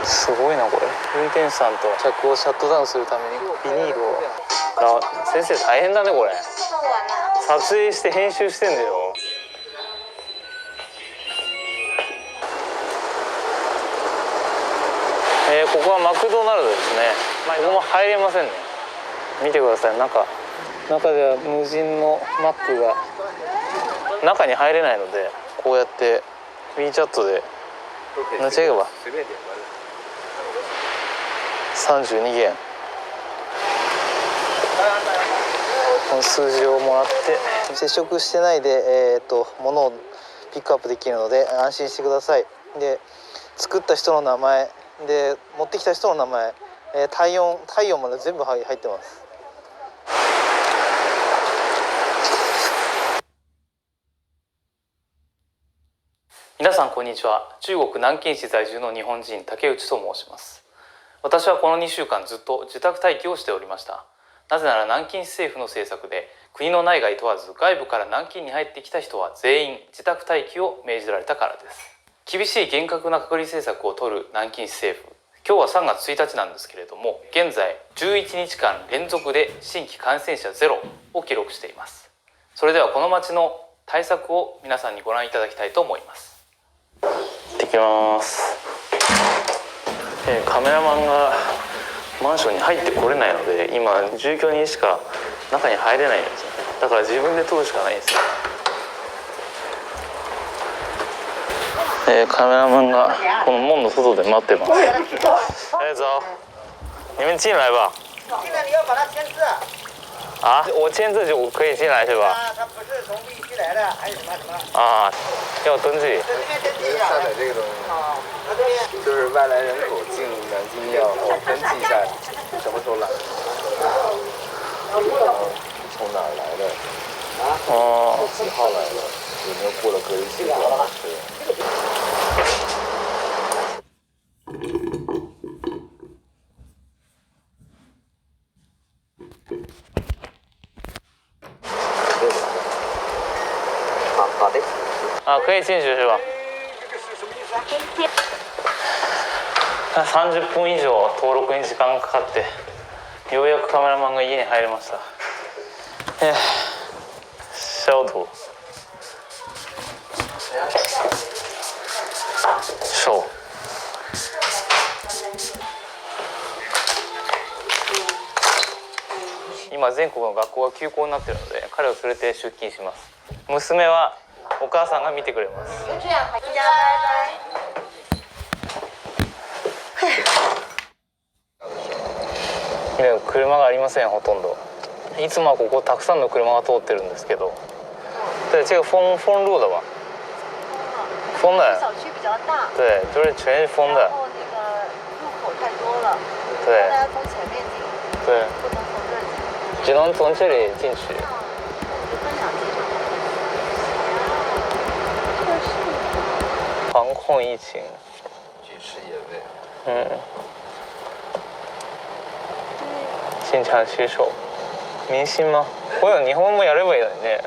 すごいなこれ。運転手さんと客をシャットダウンするためにビニールを。先生大変だねこれ。撮影して編集してんだよ。ここはマクドナルドですね。ここも入れませんね。見てください。中では無人のマックが中に入れないので、こうやって WeChat でなちゃえば32元この数字をもらって、接触してないで、物をピックアップできるので安心してください。で、作った人の名前で持ってきた人の名前、体温まで全部入ってます。皆さんこんにちは。中国南京市在住の日本人竹内と申します。私はこの2週間ずっと自宅待機をしておりました。なぜなら南京市政府の政策で国の内外問わず外部から南京に入ってきた人は全員自宅待機を命じられたからです。厳しい厳格な隔離政策を取る南京市政府。今日は3月1日なんですけれども、現在11日間連続で新規感染者ゼロを記録しています。それではこの町の対策を皆さんにご覧いただきたいと思います。行ってきます。カメラマンがマンションに入ってこれないので、今住居人しか中に入れないんですよね。だから自分で撮るしかないんですよ。カメラマンがこの門の外で待ってます。走，你们进来吧。进来你要把它签字。啊，我签字就可以进来是吧？它不是从 B 区来的，还有什么？啊，要登记。在这边登记一下。下载这个东西。啊，那这边就是外来人口进南京要登记一下，什么时候来，从哪儿来的，哦，几号来的，有没有过了隔离期？好的。啊，可以进去是吧？30分以上登録に時間かかって、ようやくカメラマンが家に入れました。消毒。手。今全国の学校が休校になっているので、彼を連れて出勤します。娘はお母さんが見てくれます。車がありません。ほとんど。いつもはここたくさんの車が通ってるんですけど。对，这个封路的吧？封的。小区比较大。对，就是全是封的。然后那个入口太多了。对。大家从前面进。对。不能从这儿进。只能从这里进去。就分两地。防控疫情。举世野味。嗯。现场洗手。明星吗？こういうの日本もやればいいのにね。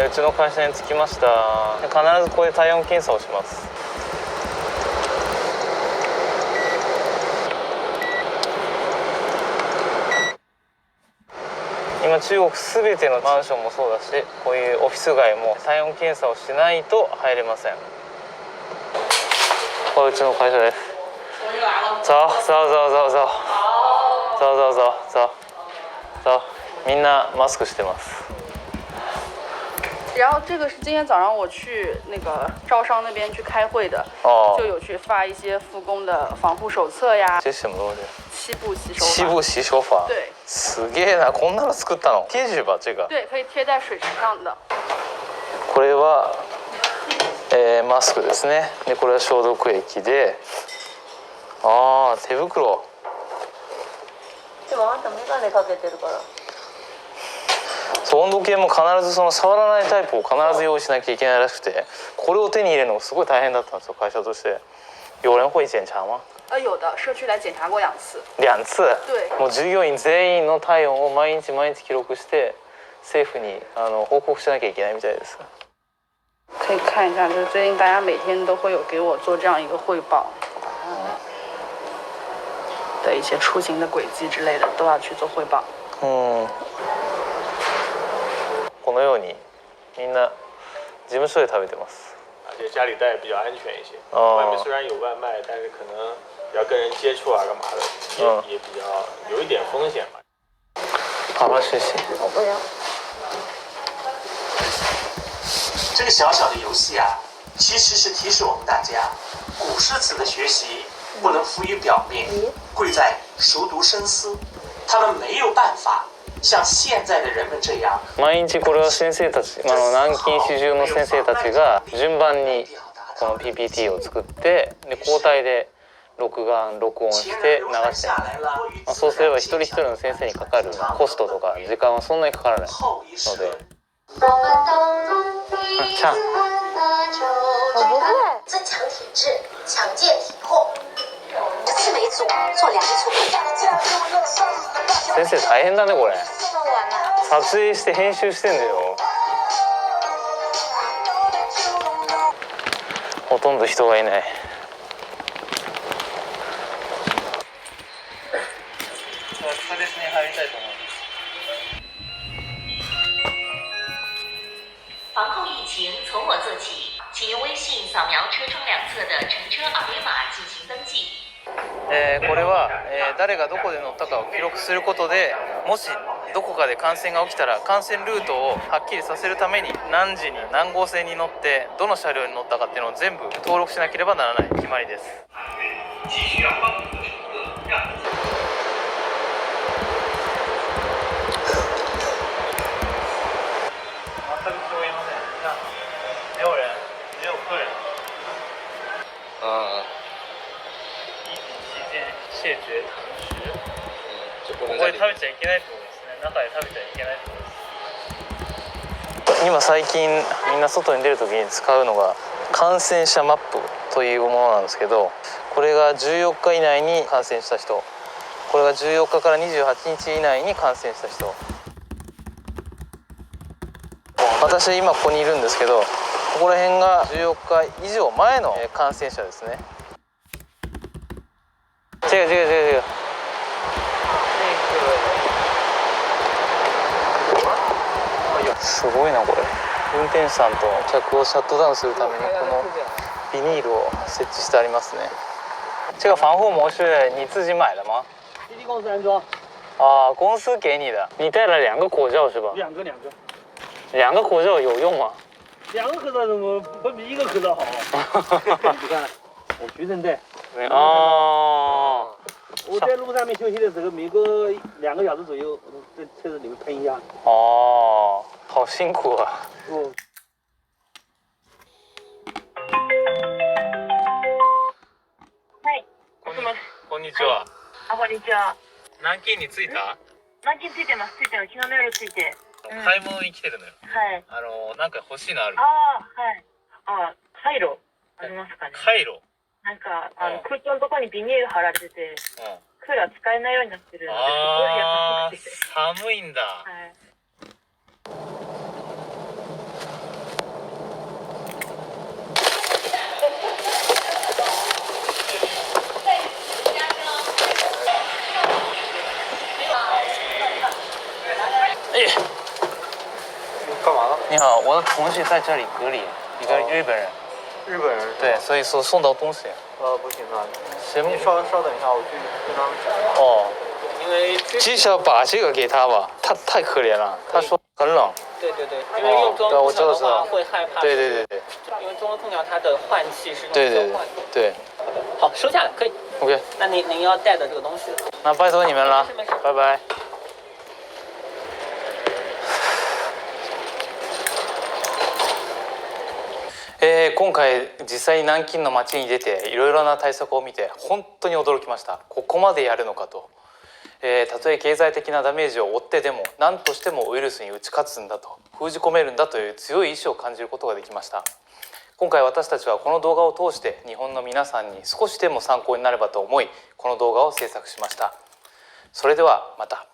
うちの会社に着きました。必ずここで体温検査をします。今中国すべてのマンションもそうだし、こういうオフィス街も体温検査をしないと入れません。これうちの会社です。走。みんなマスクしてます。然后这个是今天早上我去那个招商那边去开会的，就有去发一些复工的防护手册呀。这是什么东西？七步洗手法。七步洗手法。对。すげえな、こんなの作ったの。贴纸吧这个。对，可以贴在水池上的。これは、マスクですね。でこれは消毒液で、ああ手袋。でもあんたメガネかけてるから。温度計も必ずその触らないタイプを必ず用意しなきゃいけないらしくて、これを手に入れるのがすごい大変だったんですよ、会社として。有人会检查吗？有的，社区来检查过2次。2次？对。もう従業員全員の体温を毎日記録して、政府に報告しなきゃいけないみたいです。可以看一下，就是最近大家每天都会有给我做这样一个汇报，的一些出行的轨迹之类的都要去做汇报。このようにみんな事務所で食べてます。而且家里带比较安全一些。外面虽然有外卖，但是可能要跟人接触啊，干嘛的，也比较有一点风险吧。好了，谢谢。我不要。这个小小的游戏啊，其实是提示我们大家，古诗词的学习不能浮于表面，贵在熟读深思。他们没有办法像现在的人们这样。毎日これは先生たち、南京市中の先生たちが順番にこの PPT を作って、で交代で録音して流してる。そうすれば一人一人の先生にかかるコストとか時間はそんなにかからないので。唱。我不会。增强体质，强健体魄。刺梅组做2组。先生大変だねこれ。做完了。撮影して編集してんだよ。ほとんど人がいない。特別に入りたいと思います。防控疫情从我做起，请用微信扫描车窗两侧的乘车二维码进行登記。これは、誰がどこで乗ったかを記録することで、もしどこかで感染が起きたら感染ルートをはっきりさせるために何時に何号線に乗ってどの車両に乗ったかっていうのを全部登録しなければならない決まりです。没有人，只有客人。疫情期間谢绝堂食。ここで食べちゃいけないってことですね。中で食べちゃいけないってことです。今最近みんな外に出るときに使うのが感染者マップというものなんですけど、これが14日以内に感染した人、これが14日から28日以内に感染した人。私は今ここにいるんですけど、ここら辺が14日以上前の感染者ですね。違う。すごいなこれ。運転手さんと客をシャットダウンするためにこのビニールを設置してありますね。这个防护膜是你自己买的吗？滴滴公司安装。啊，公司给你的。你戴了2个口罩是吧2个。2个口罩有用吗2个口罩怎么不比1个口罩好？你看，我随身带。哦。我在路上面休息的时候，每隔2个小时左右，在车子里面喷一下。哦，好辛苦啊。はい。こんにちは。あ、こんにちは。南京に着いた？南京ついてます。ついてます。昨日の夜ついて。買い物に来てるのよ。はい。なんか欲しいのある？ああ、はい。カイロありますかね。カイロ。なんか空調のところにビニール貼られてて、クーラー使えないようになってるので、すごい優しくて。寒いんだ。はい。干嘛呢？你好，我的同事在这里隔离，一个日本人。日本人对，所以说送到东西。不行啊，行，你稍等一下，我去跟他们讲。哦，因为至少把这个给他吧，他太可怜了。他说很冷。对，因为用中央空调的话会害怕。对。因为中央空调它的换气是对。好，收下来可以。OK。那您要带的这个东西。那拜托你们了，拜拜。今回実際に南京の街に出ていろいろな対策を見て本当に驚きました。ここまでやるのかと。たとえ経済的なダメージを負ってでも何としてもウイルスに打ち勝つんだと、封じ込めるんだという強い意志を感じることができました。今回私たちはこの動画を通して日本の皆さんに少しでも参考になればと思い、この動画を制作しました。それではまた。